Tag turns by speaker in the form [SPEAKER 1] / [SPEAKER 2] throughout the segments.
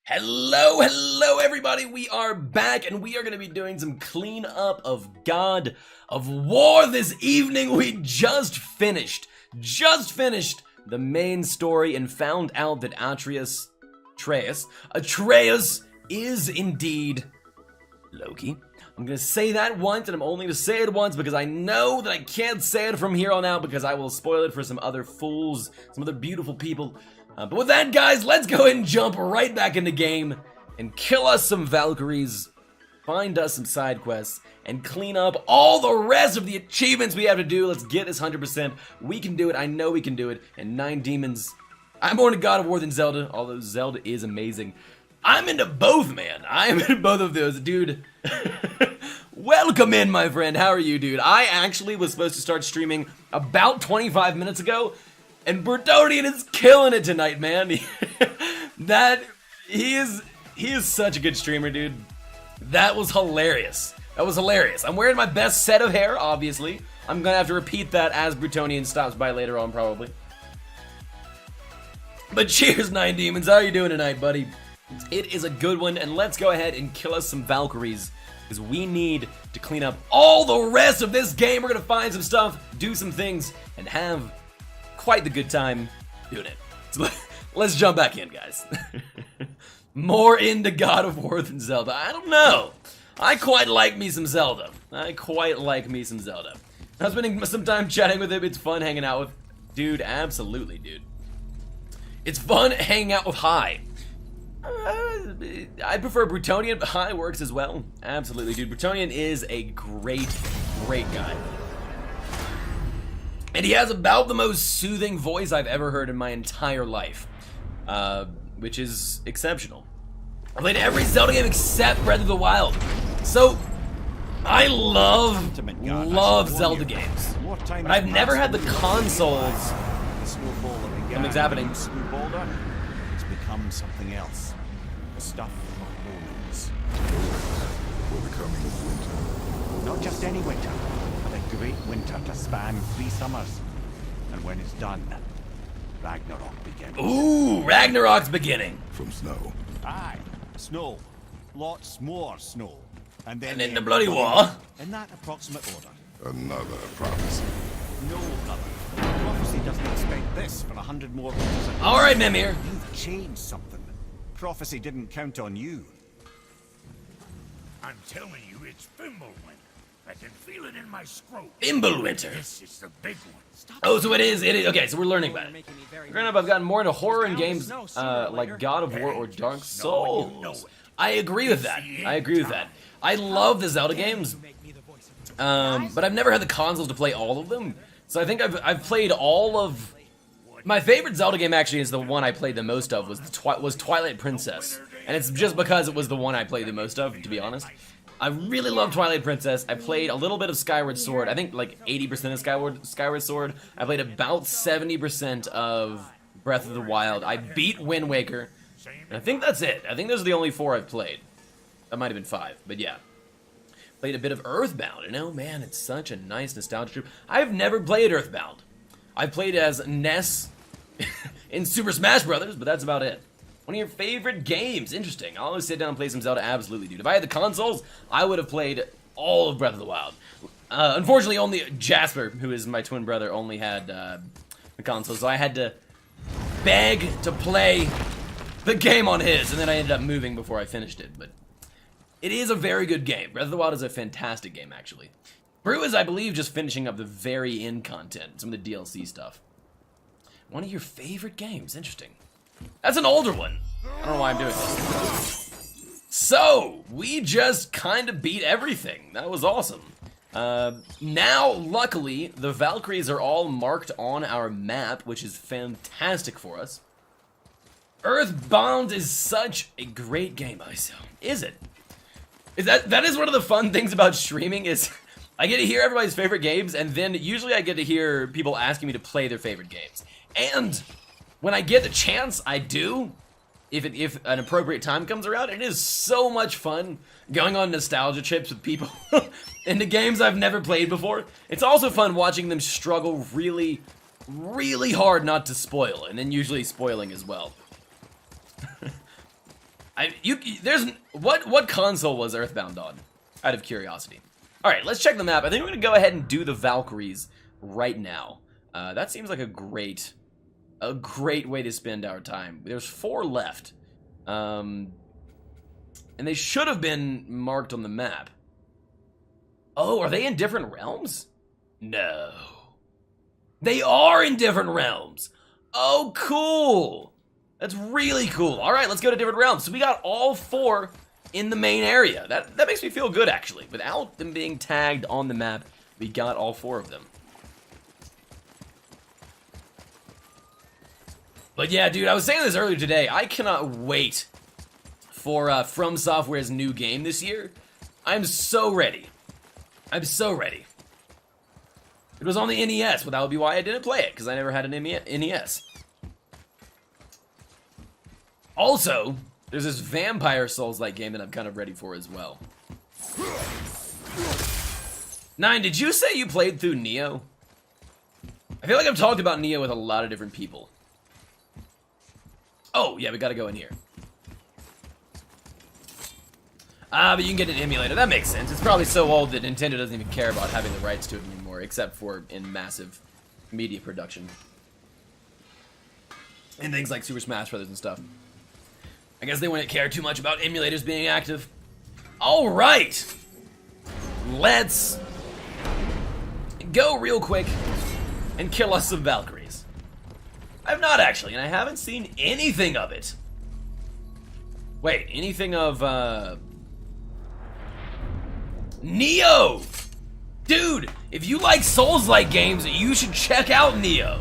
[SPEAKER 1] Hello everybody, we are back and we are going to be doing some cleanup of God of War this evening. We just finished the main story and found out that Atreus is indeed Loki. I'm going to say that once, and I'm only going to say it once because I know that I can't say it from here on out because I will spoil it for some other fools, some other beautiful people. But with that, guys, let's go ahead and jump right back in the game and kill us some Valkyries, find us some side quests, and clean up all the rest of the achievements we have to do. Let's get this 100%. We can do it. I know we can do it. And 9 demons. I'm more into God of War than Zelda, although Zelda is amazing. I'm into both, man. I am into both of those, dude. Welcome in, my friend. How are you, dude? I actually was supposed to start streaming about 25 minutes ago, and Bertonian is killing it tonight, man. He is such a good streamer, dude. That was hilarious. I'm wearing my best set of hair, obviously. I'm gonna have to repeat that as Brutonian stops by later on, probably. But cheers, 9 Demons. How are you doing tonight, buddy? It is a good one, and let's go ahead and kill us some Valkyries, because we need to clean up all the rest of this game. We're gonna find some stuff, do some things, and have quite the good time doing it. So let's jump back in, guys. More into God of War than Zelda. I don't know. I quite like me some Zelda. I was spending some time chatting with him. It's fun hanging out with... Dude, absolutely, dude. It's fun hanging out with High. I prefer Brutonian, but High works as well. Absolutely, dude. Brutonian is a great guy. And he has about the most soothing voice I've ever heard in my entire life. Which is exceptional. I played every Zelda game except Breath of the Wild. So, I love Zelda games. But I've never had the consoles. Something's happening.
[SPEAKER 2] It's become something else. The stuff of moments.
[SPEAKER 3] For the coming of winter.
[SPEAKER 2] Not just any winter, but a great winter to span 3 summers. And when it's done, Ragnarok begins.
[SPEAKER 1] Ooh, Ragnarok's beginning.
[SPEAKER 3] From snow.
[SPEAKER 2] Aye, snow. Lots more snow. And
[SPEAKER 1] then the bloody war.
[SPEAKER 2] In that approximate order.
[SPEAKER 3] Another prophecy.
[SPEAKER 2] No, brother. Prophecy doesn't expect this for 100 more winters.
[SPEAKER 1] Alright, Mimir.
[SPEAKER 2] You've changed something. Prophecy didn't count on you.
[SPEAKER 4] I'm telling you, it's Fimbulwinter. I can feel it in my scrotum.
[SPEAKER 1] Fimbulwinter.
[SPEAKER 4] This is the big one.
[SPEAKER 1] Oh, so it is. Okay, so we're learning about it. Granted, I've gotten more into horror in games like God of War or Dark Souls. I agree with that. I love the Zelda games, but I've never had the consoles to play all of them. So I think I've played all of... My favorite Zelda game actually is the one I played the most of, was Twilight Princess. And it's just because it was the one I played the most of, to be honest. I really love Twilight Princess. I played a little bit of Skyward Sword. I think like 80% of Skyward Sword. I played about 70% of Breath of the Wild. I beat Wind Waker. And I think that's it. I think those are the only 4 I've played. That might have been 5, but yeah. Played a bit of Earthbound, and oh man, it's such a nice nostalgia trip. I've never played Earthbound. I played as Ness in Super Smash Brothers, but that's about it. One of your favorite games. Interesting. I'll always sit down and play some Zelda. Absolutely, dude. If I had the consoles, I would have played all of Breath of the Wild. Unfortunately, only Jasper, who is my twin brother, only had the console, so I had to beg to play the game on his, and then I ended up moving before I finished it. But it is a very good game. Breath of the Wild is a fantastic game, actually. Brew is, I believe, just finishing up the very end content, some of the DLC stuff. One of your favorite games. Interesting. That's an older one. I don't know why I'm doing this. So, we just kind of beat everything. That was awesome. Now, luckily, the Valkyries are all marked on our map, which is fantastic for us. Earthbound is such a great game, Iso. Is it? That is one of the fun things about streaming is I get to hear everybody's favorite games, and then usually I get to hear people asking me to play their favorite games. And when I get the chance, I do, if an appropriate time comes around. It is so much fun going on nostalgia trips with people into games I've never played before. It's also fun watching them struggle really, really hard not to spoil, and then usually spoiling as well. There's what console was Earthbound on? Out of curiosity. All right, let's check the map. I think we're gonna go ahead and do the Valkyries right now. That seems like a great way to spend our time. There's 4 left, and they should have been marked on the map. Oh, are they in different realms? No, they are in different realms. Oh, cool. That's really cool. All right, let's go to different realms. So we got all 4 in the main area. That makes me feel good, actually. Without them being tagged on the map, we got all 4 of them. But yeah, dude, I was saying this earlier today. I cannot wait for From Software's new game this year. I'm so ready. I'm so ready. It was on the NES, but that would be why I didn't play it, because I never had an NES. Also, there's this Vampire Souls-like game that I'm kind of ready for as well. 9, did you say you played through Neo? I feel like I've talked about Neo with a lot of different people. Oh, yeah, we gotta go in here. But you can get an emulator. That makes sense. It's probably so old that Nintendo doesn't even care about having the rights to it anymore, except for in massive media production. And things like Super Smash Bros. And stuff. I guess they wouldn't care too much about emulators being active. Alright! Let's go real quick and kill us some Valkyries. I've not actually, and I haven't seen anything of it. Wait, anything of, Neo! Dude, if you like Souls-like games, you should check out Neo.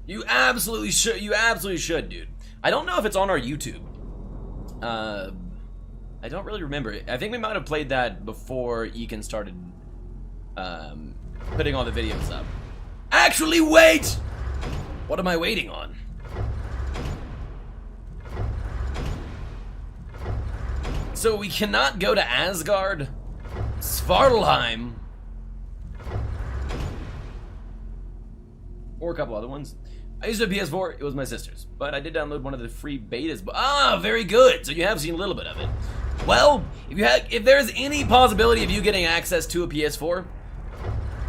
[SPEAKER 1] You absolutely should, dude. I don't know if it's on our YouTube. I don't really remember. I think we might have played that before Ekin started putting all the videos up. Actually, wait! What am I waiting on? So we cannot go to Asgard, Svartalheim, or a couple other ones. I used a PS4, it was my sister's, but I did download one of the free betas. Ah, very good. So you have seen a little bit of it. Well, if there's any possibility of you getting access to a PS4,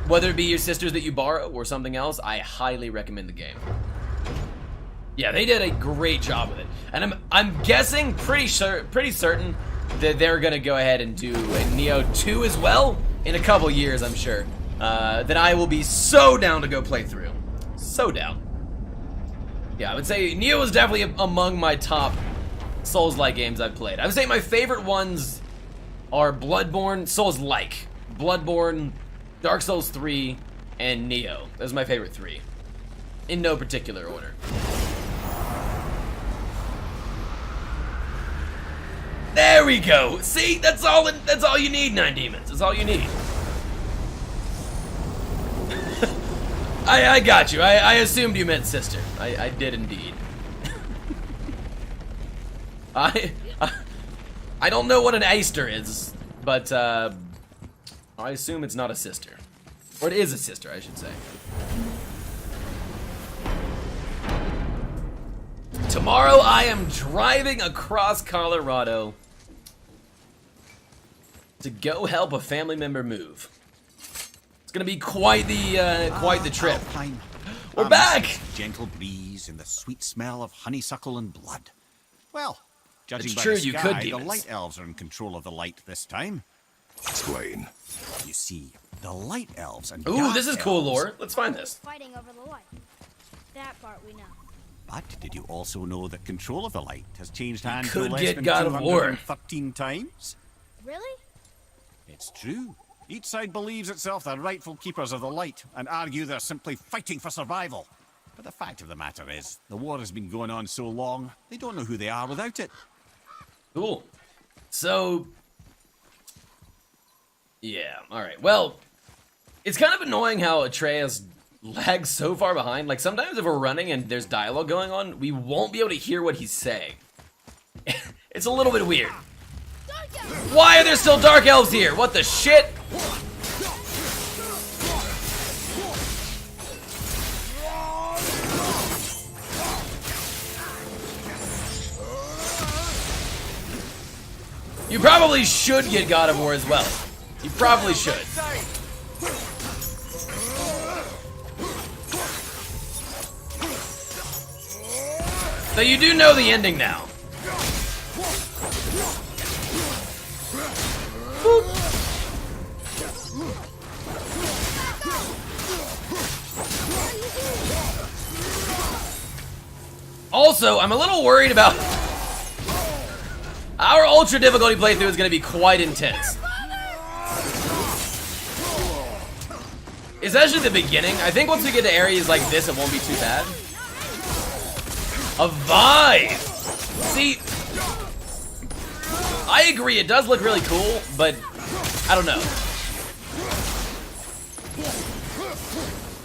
[SPEAKER 1] whether it be your sister's that you borrow or something else, I highly recommend the game. Yeah, they did a great job with it, and I'm guessing pretty certain that they're gonna go ahead and do a Neo 2 as well in a couple years. I'm sure that I will be so down to go play through. So down. Yeah, I would say Neo is definitely among my top Souls-like games I've played. I would say my favorite ones are Bloodborne, Souls-like, Bloodborne, Dark Souls 3, and Neo. Those are my favorite 3. In no particular order. There we go! See? That's all you need, 9 Demons. That's all you need. I got you. I assumed you meant sister. I did indeed. I don't know what an Aister is, but I assume it's not a sister. Or it is a sister, I should say. Tomorrow I am driving across Colorado to go help a family member move. It's gonna be quite the trip.
[SPEAKER 2] Alpine.
[SPEAKER 1] We're back!
[SPEAKER 2] Gentle breeze and the sweet smell of honeysuckle and blood. Well, judging
[SPEAKER 1] It's
[SPEAKER 2] by
[SPEAKER 1] true,
[SPEAKER 2] the
[SPEAKER 1] you
[SPEAKER 2] sky,
[SPEAKER 1] could,
[SPEAKER 2] the
[SPEAKER 1] demons.
[SPEAKER 2] light elves are in control of the light this time.
[SPEAKER 3] Explain.
[SPEAKER 2] You see, the light elves and
[SPEAKER 1] Ooh,
[SPEAKER 2] dark
[SPEAKER 1] this is cool
[SPEAKER 2] elves-
[SPEAKER 1] lore. Let's find this.
[SPEAKER 5] Fighting over the light. That part we know.
[SPEAKER 2] But did you also know that control of the light has changed hands
[SPEAKER 1] could
[SPEAKER 2] no less
[SPEAKER 1] get
[SPEAKER 2] than
[SPEAKER 1] God of War.
[SPEAKER 2] 213 times?
[SPEAKER 5] Really?
[SPEAKER 2] It's true. Each side believes itself the rightful keepers of the light and argue they're simply fighting for survival. But the fact of the matter is, the war has been going on so long, they don't know who they are without it.
[SPEAKER 1] Cool. So, yeah, alright. Well, it's kind of annoying how Atreus lags so far behind. Like, sometimes if we're running and there's dialogue going on, we won't be able to hear what he's saying. It's a little bit weird. Why are there still Dark Elves here? What the shit? You probably should get God of War as well. You probably should. So you do know the ending now. Boop. Also, I'm a little worried about our ultra difficulty playthrough is going to be quite intense. Especially the beginning. I think once we get to areas like this, it won't be too bad. A vibe! See, I agree, it does look really cool, but I don't know.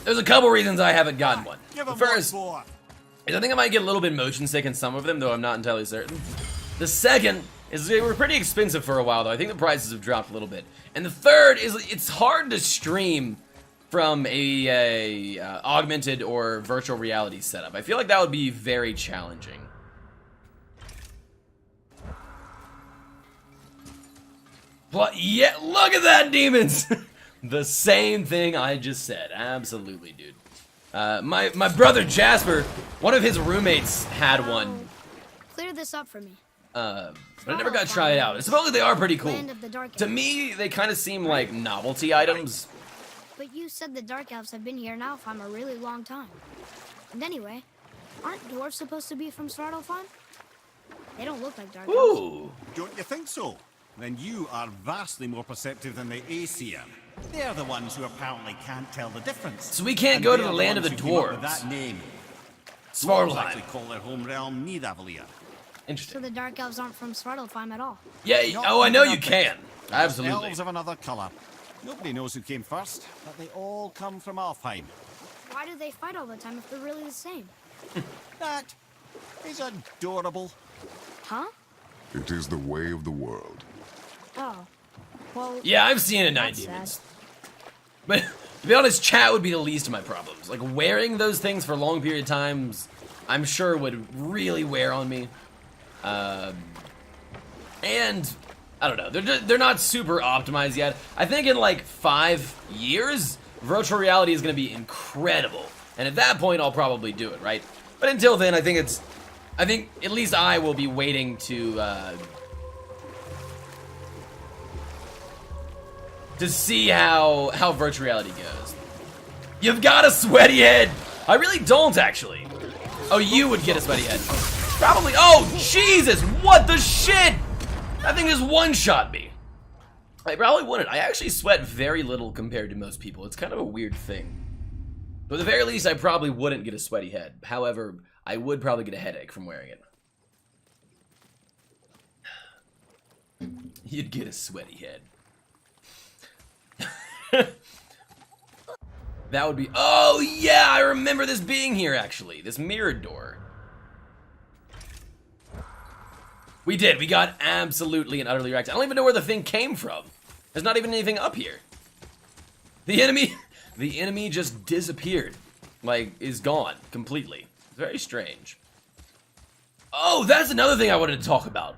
[SPEAKER 1] There's a couple reasons I haven't gotten one. The first is I think I might get a little bit motion sick in some of them, though I'm not entirely certain. The second is they were pretty expensive for a while, though. I think the prices have dropped a little bit. And the third is it's hard to stream from a augmented or virtual reality setup. I feel like that would be very challenging. But yeah, look at that, demons! The same thing I just said. Absolutely, dude. My brother Jasper, one of his roommates had one.
[SPEAKER 5] Clear this up for me.
[SPEAKER 1] But I never got to try it out. Supposedly they are pretty cool. To me, they kind of seem like novelty items.
[SPEAKER 5] But you said the Dark Elves have been here now for a really long time. And anyway, aren't dwarves supposed to be from Svartalfheim? They don't look like Dark Elves.
[SPEAKER 1] Ooh.
[SPEAKER 2] Don't you think so? Then you are vastly more perceptive than the Aesir. They're the ones who apparently can't tell the difference.
[SPEAKER 1] So we can't go to the land of the dwarves.
[SPEAKER 2] That name.
[SPEAKER 1] Svartalfheim.
[SPEAKER 2] Actually call their home realm Nidavellir.
[SPEAKER 1] Interesting.
[SPEAKER 5] So the Dark Elves aren't from Svartalfheim at all.
[SPEAKER 1] Yeah, oh, I know you can. Absolutely.
[SPEAKER 2] Elves of another colour. Nobody knows who came first, but they all come from Alfheim.
[SPEAKER 5] Why do they fight all the time if they're really the same?
[SPEAKER 2] That is adorable.
[SPEAKER 5] Huh?
[SPEAKER 3] It is the way of the world.
[SPEAKER 5] Oh. Well,
[SPEAKER 1] Yeah, I've seen it in Nine
[SPEAKER 5] that's
[SPEAKER 1] Demons.
[SPEAKER 5] sad.
[SPEAKER 1] But to be honest, chat would be the least of my problems. Like wearing those things for long period of times, I'm sure would really wear on me. And I don't know, they're not super optimized yet. I think in like 5 years, virtual reality is going to be incredible, and at that point, I'll probably do it, right? But until then, I think at least I will be waiting to see how virtual reality goes. You've got a sweaty head. I really don't, actually. Oh, you would get a sweaty head. Probably. Oh, Jesus! What the shit? That thing just one-shot me. I probably wouldn't. I actually sweat very little compared to most people. It's kind of a weird thing. But at the very least, I probably wouldn't get a sweaty head. However, I would probably get a headache from wearing it. You'd get a sweaty head. That would be... Oh, yeah! I remember this being here, actually. This mirrored door. We did. We got absolutely and utterly wrecked. I don't even know where the thing came from. There's not even anything up here. The enemy just disappeared. Like, is gone completely. Very strange. Oh, that's another thing I wanted to talk about.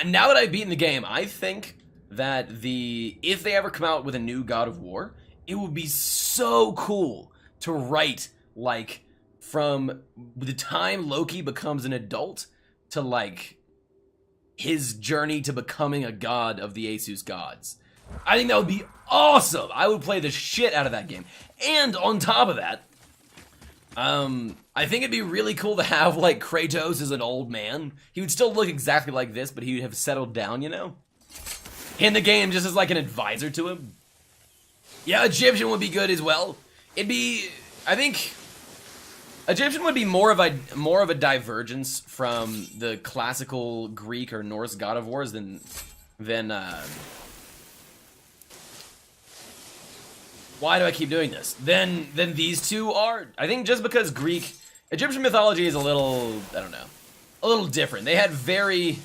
[SPEAKER 1] Now that I've beaten the game, I think that if they ever come out with a new God of War, it would be so cool to write, like, from the time Loki becomes an adult to, like, his journey to becoming a god of the Asus gods. I think that would be awesome. I would play the shit out of that game. And on top of that, I think it'd be really cool to have, like, Kratos as an old man. He would still look exactly like this, but he would have settled down, you know? In the game, just as, like, an advisor to him. Yeah, Egyptian would be good as well. It'd be... I think... Egyptian would be more of a divergence from the classical Greek or Norse god of wars than why do I keep doing this? Then these two are. I think just because Egyptian mythology is a little, I don't know, a little different. They had very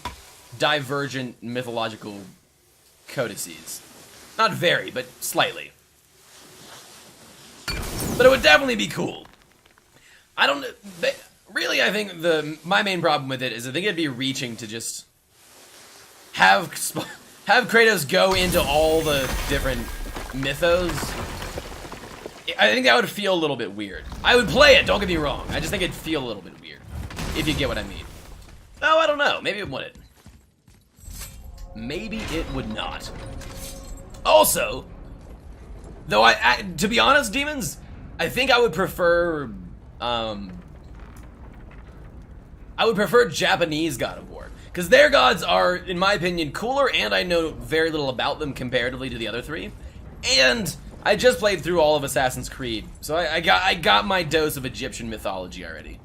[SPEAKER 1] divergent mythological codices. Not very, but slightly. But it would definitely be cool. I don't really. I think my main problem with it is I think it'd be reaching to just have have Kratos go into all the different mythos, I think that would feel a little bit weird. I would play it, don't get me wrong. I just think it'd feel a little bit weird, if you get what I mean. Oh, I don't know. Maybe it wouldn't. Maybe it would not. Also, though, to be honest, Demons, I think I would prefer, Japanese God of War. Because their gods are, in my opinion, cooler, and I know very little about them comparatively to the other three. And I just played through all of Assassin's Creed, so I got my dose of Egyptian mythology already.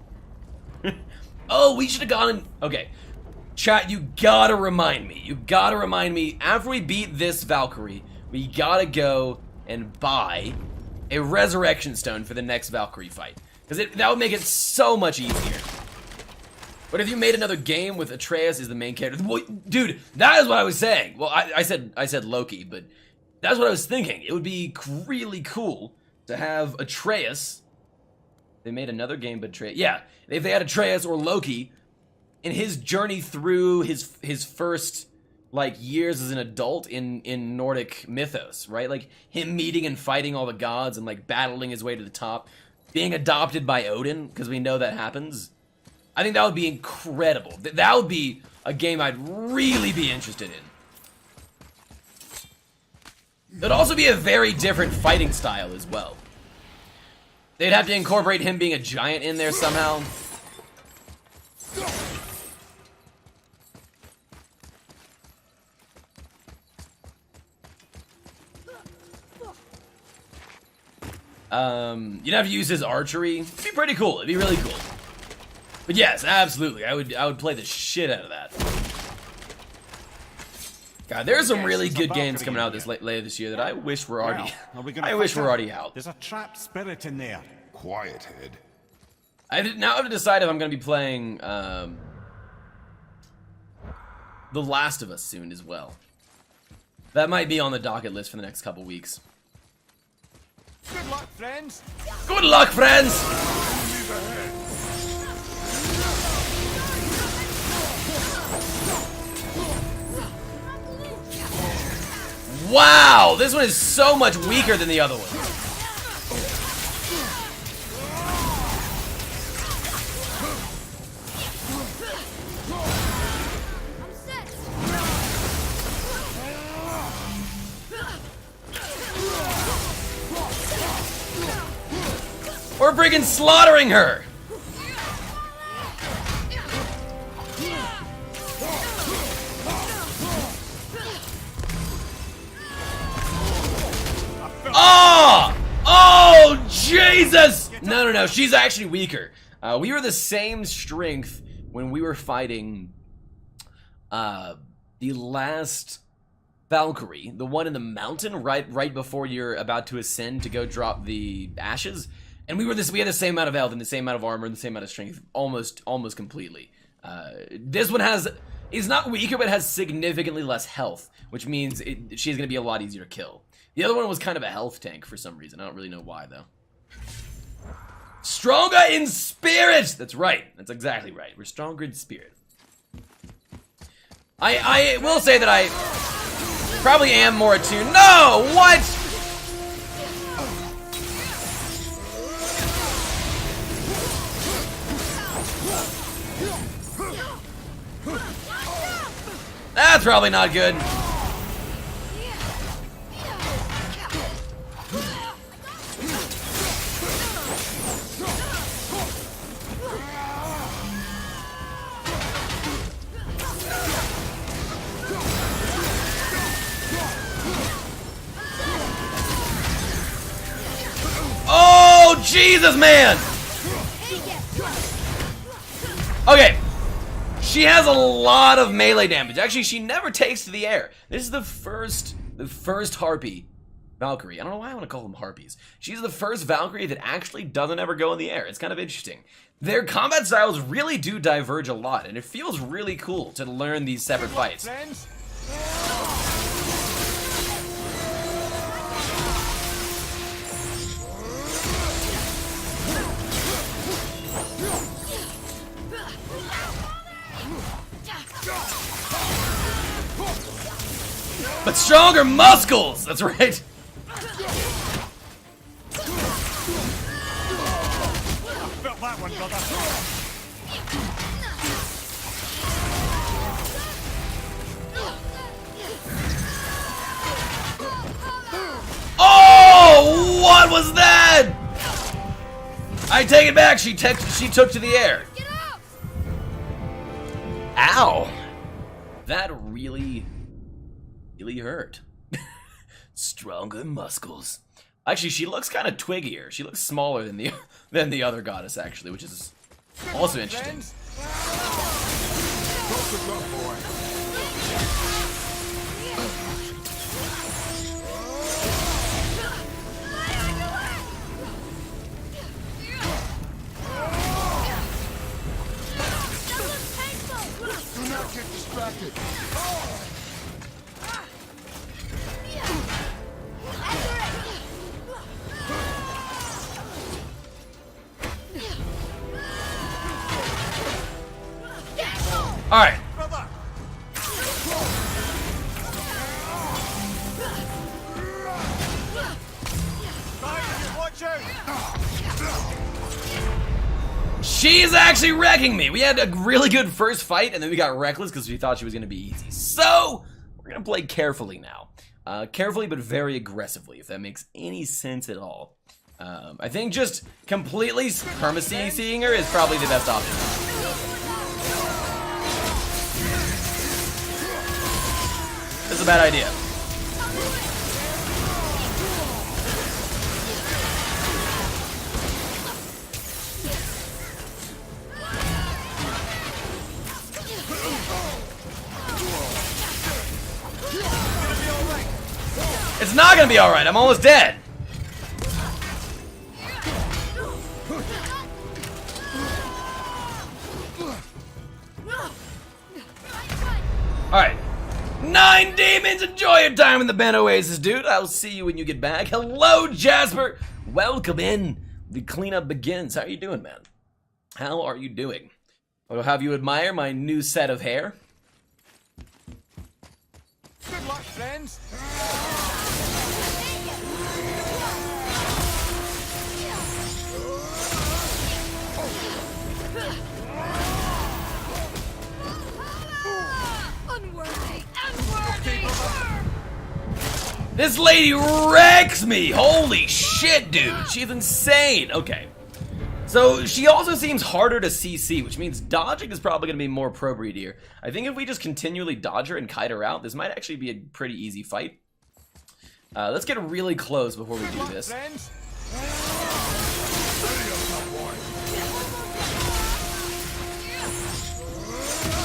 [SPEAKER 1] Oh, we should have gone in... Okay. Chat, you gotta remind me. You gotta remind me, after we beat this Valkyrie, we gotta go and buy a Resurrection Stone for the next Valkyrie fight. Because that would make it so much easier. But if you made another game with Atreus as the main character... Well, dude, that is what I was saying. Well, I said Loki, but that's what I was thinking. It would be really cool to have Atreus... They made another game, but Atreus... Yeah, if they had Atreus or Loki... in his journey through his first, like, years as an adult in Nordic mythos, right? Like, him meeting and fighting all the gods and, like, battling his way to the top. Being adopted by Odin, because we know that happens. I think that would be incredible. That would be a game I'd really be interested in. It'd also be a very different fighting style as well. They'd have to incorporate him being a giant in there somehow. You'd have to use his archery. It'd be pretty cool. It'd be really cool. But yes, absolutely. I would play the shit out of that. God, there's some really good games coming out later this year that I wish were already out.
[SPEAKER 2] There's a trapped spirit in there.
[SPEAKER 3] Quiet, Head.
[SPEAKER 1] Now I have to decide if I'm going to be playing The Last of Us soon as well. That might be on the docket list for the next couple weeks.
[SPEAKER 2] Good luck, friends.
[SPEAKER 1] Good luck, friends! Wow! This one is so much weaker than the other one. We're freaking slaughtering her! Oh! Oh, Jesus! No, she's actually weaker. We were the same strength when we were fighting the last Valkyrie, the one in the mountain right before you're about to ascend to go drop the ashes. And we had the same amount of health and the same amount of armor and the same amount of strength, almost completely. This one is not weaker, but has significantly less health, which means she's going to be a lot easier to kill. The other one was kind of a health tank for some reason. I don't really know why, though. Stronger in spirit! That's right. That's exactly right. We're stronger in spirit. I will say that I probably am more attuned. No! What? That's probably not good. Oh, Jesus, man! Okay. She has a lot of melee damage. Actually, she never takes to the air. This is the first Harpy Valkyrie. I don't know why I want to call them Harpies. She's the first Valkyrie that actually doesn't ever go in the air. It's kind of interesting. Their combat styles really do diverge a lot, and it feels really cool to learn these separate fights. But stronger muscles! That's right.
[SPEAKER 2] Felt that one, brother.
[SPEAKER 1] Oh! What was that? I take it back. She took to the air. Ow! That really hurt. Stronger muscles. Actually, she looks kind of twiggier. She looks smaller than the other goddess, actually, which is also interesting.
[SPEAKER 3] Focus up, boy. Do not get distracted.
[SPEAKER 1] All right.
[SPEAKER 2] Brother. Watch out.
[SPEAKER 1] She's actually wrecking me. We had a really good first fight, and then we got reckless because we thought she was going to be easy. So, we're going to play carefully now. Carefully, but very aggressively, if that makes any sense at all. I think just completely supremacy-seeing her is probably the best option. This is a bad idea. It's not gonna be alright, I'm almost dead. Alright. 9 demons, enjoy your time in the Ben Oasis, dude. I'll see you when you get back. Hello, Jasper. Welcome in. The cleanup begins. How are you doing, man? How are you doing? I'll have you admire my new set of hair.
[SPEAKER 2] Good luck, friends.
[SPEAKER 1] This lady wrecks me! Holy shit, dude! She's insane! Okay. So, she also seems harder to CC, which means dodging is probably going to be more appropriate here. I think if we just continually dodge her and kite her out, this might actually be a pretty easy fight. Let's get really close before we do this.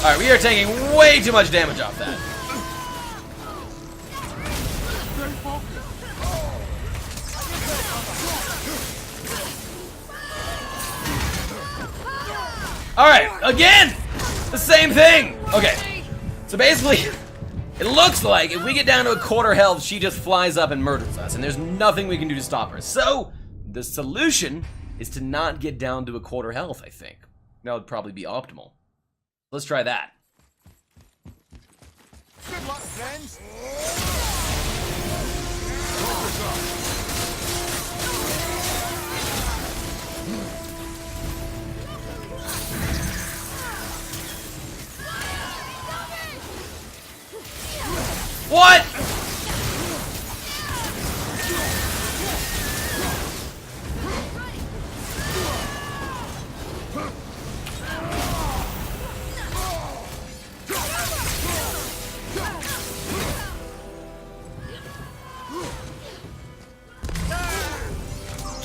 [SPEAKER 1] Alright, we are taking way too much damage off that. Alright, again! The same thing! Okay, so basically, it looks like if we get down to a quarter health, she just flies up and murders us, and there's nothing we can do to stop her. So, the solution is to not get down to a quarter health, I think. That would probably be optimal. Let's try that.
[SPEAKER 2] Good luck, friends.
[SPEAKER 1] What?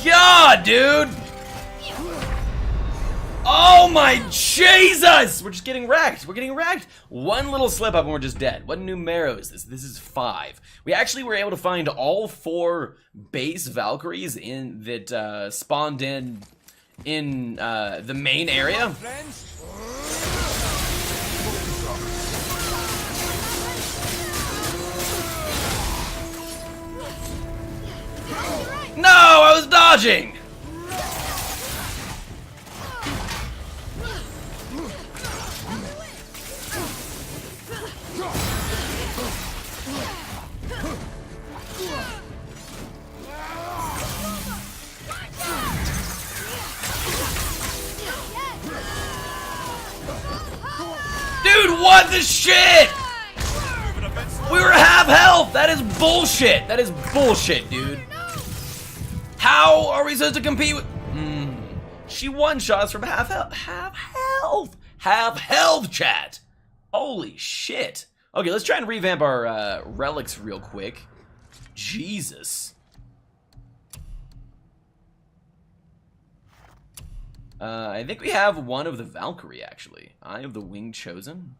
[SPEAKER 1] God, dude! Oh my Jesus! We're just getting wrecked. We're getting wrecked. One little slip up and we're just dead. What numero is this? This is 5. We actually were able to find all 4 base Valkyries in that spawned in the main area. No, I was dodging. Dude, what the shit? We were half health. That is bullshit. That is bullshit, dude. How are we supposed to compete with... She one-shot us from half health. Half health. Half health, chat. Holy shit. Okay, let's try and revamp our relics real quick. Jesus. I think we have one of the Valkyrie, actually. Eye of the Winged Chosen.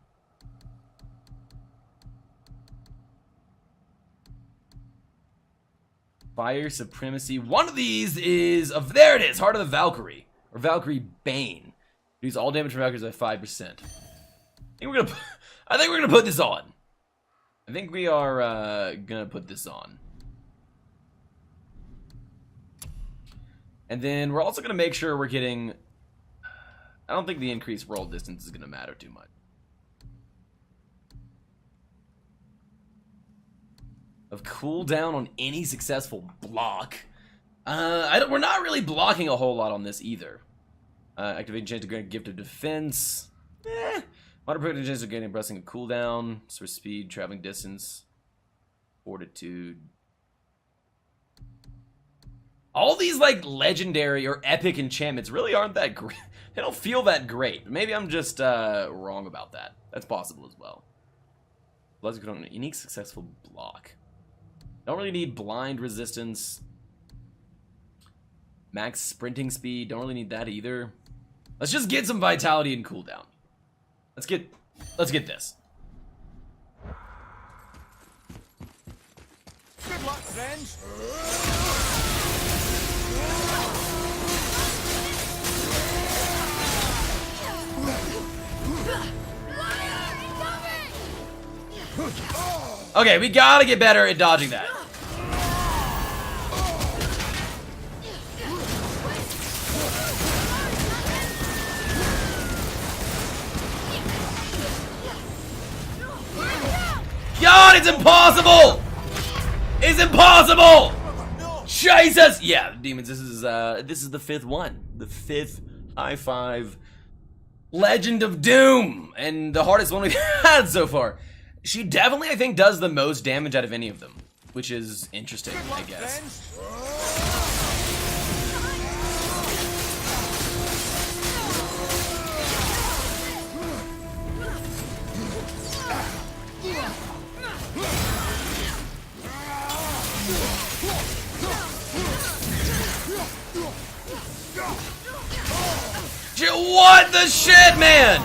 [SPEAKER 1] Fire Supremacy. One of these is... there it is! Heart of the Valkyrie. Or Valkyrie Bane. Use all damage from Valkyries by 5%. I think we're gonna put this on. I think we are gonna put this on. And then we're also gonna make sure we're getting... I don't think the increased roll distance is gonna matter too much. Of cooldown on any successful block. We're not really blocking a whole lot on this either. Activating chance to grant a gift of defense. Water protecting chance of getting pressing a cooldown. Source speed, traveling distance, fortitude. All these like legendary or epic enchantments really aren't that great. They don't feel that great. Maybe I'm just wrong about that. That's possible as well. Let's go on a unique successful block. Don't really need blind resistance. Max sprinting speed. Don't really need that either. Let's just get some vitality and cooldown. Let's get this.
[SPEAKER 2] Good luck, friends.
[SPEAKER 1] Okay, we gotta get better at dodging that. God, it's impossible! It's impossible! Jesus! Yeah, demons, this is the fifth one. The fifth high five. Legend of Doom! And the hardest one we've had so far. She definitely, I think, does the most damage out of any of them. Which is interesting, I guess. What the shit, man?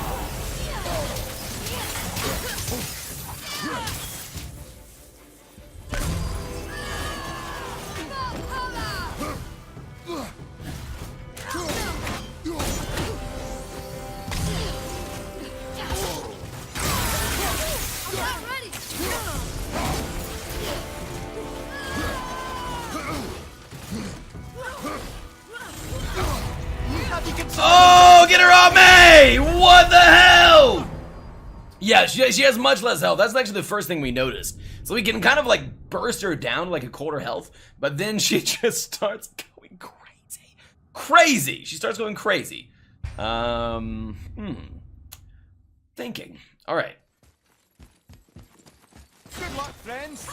[SPEAKER 1] Oh, get her off me! What the hell? Yeah, she has much less health. That's actually the first thing we noticed. So we can kind of like burst her down to like a quarter health, but then she just starts going crazy. Crazy! She starts going crazy. Thinking. Alright.
[SPEAKER 2] Good luck, friends.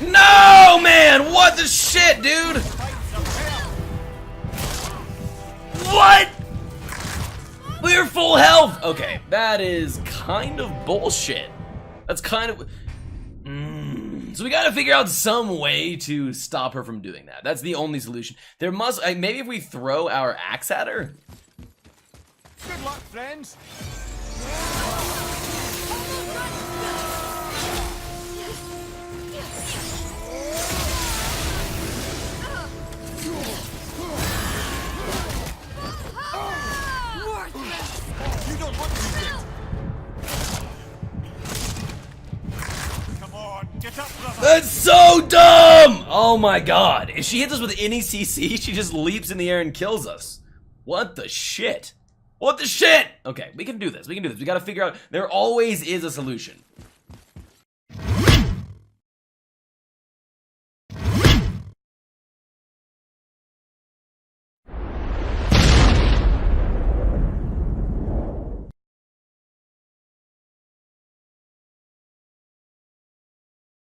[SPEAKER 1] No, man! What the shit, dude? What? We're full health! Okay, that is kind of bullshit. That's kind of... So we gotta figure out some way to stop her from doing that. That's the only solution. There must... maybe if we throw our axe at her?
[SPEAKER 2] Good luck, friends. Get up, brother!
[SPEAKER 1] That's so dumb! Oh my god. If she hits us with any CC, she just leaps in the air and kills us. What the shit? What the shit? Okay, we can do this. We can do this. We gotta figure out. There always is a solution.